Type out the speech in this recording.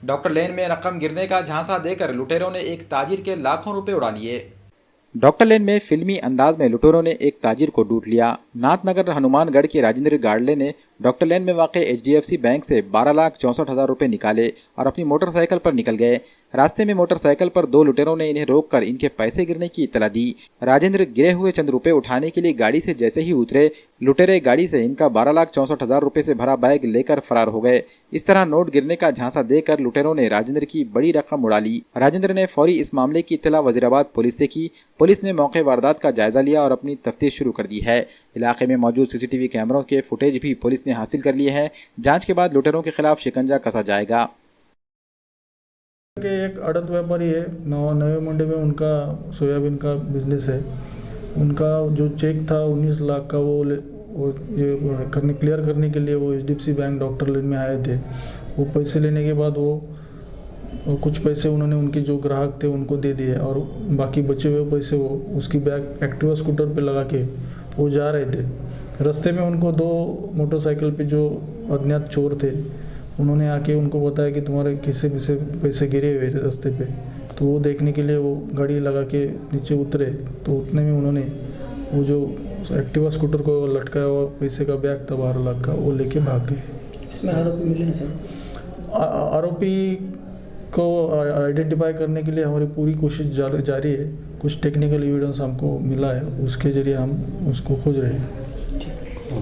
Doctor लेन में रकम गिरने का झांसा देकर लुटेरों ने एक ताजिर के लाखों रुपए उड़ा लिए। डॉक्टर लेन में फिल्मी अंदाज में लुटेरों ने एक ताजिर को लूट लिया। नाथनगर हनुमानगढ़ के राजेंद्र गाड़ले ने डॉक्टर लेन में वाक़ HDFC बैंक से 12,64,000 रुपए निकाले और अपनी मोटरसाइकिल पर निकल गए। रास्ते में मोटरसाइकिल पर दो लुटेरों ने इन्हें रोककर इनके पैसे गिरने की इत्तला दी। राजेंद्र गिरे हुए चंद रुपए उठाने के लिए गाड़ी से जैसे ही उतरे, लुटेरे गाड़ी से इनका 12,64,000 रुपए से भरा बैग लेकर फरार हो गए। इस तरह नोट गिरने का झांसा देकर लुटेरों ने राजेंद्र की बड़ी रकम उड़ा ली। राजेंद्र ने फौरी इस मामले की इत्तला वजीराबाद पुलिस से की। पुलिस ने मौके वारदात का जायजा लिया और अपनी तफ्तीश शुरू कर दी है। इलाके में मौजूद CCTV कैमरों के फुटेज भी पुलिस ने हासिल कर लिए हैं। जांच के बाद लुटेरों के खिलाफ शिकंजा कसा जाएगा। एक आड़त व्यापारी है, नवे मंडी में उनका सोयाबीन का बिजनेस है। उनका जो चेक था 19 लाख का, वो ये क्लियर करने के लिए वो HDFC बैंक डॉक्टर लेन में आए थे। वो पैसे लेने के बाद वो कुछ पैसे उन्होंने उनके जो ग्राहक थे उनको दे दिए और बाकी बचे हुए पैसे वो उसकी बैग एक्टिवा स्कूटर पे लगा के वो जा रहे थे। रास्ते में उनको दो मोटरसाइकिल पे जो अज्ञात चोर थे, उन्होंने आके उनको बताया कि तुम्हारे किसी भी से पैसे गिरे हुए रास्ते पे। तो वो देखने के लिए वो गाड़ी लगा के नीचे उतरे, तो उतने में उन्होंने वो जो एक्टिवा स्कूटर को लटकाया हुआ पैसे का बैग था 12 लाख का, वो लेके भाग गए। इसमें आरोपी मिले हैं सर? आरोपी को आइडेंटिफाई करने के लिए हमारी पूरी कोशिश जारी है। कुछ टेक्निकल एविडेंस हमको मिला है, उसके जरिए हम उसको खोज रहे हैं।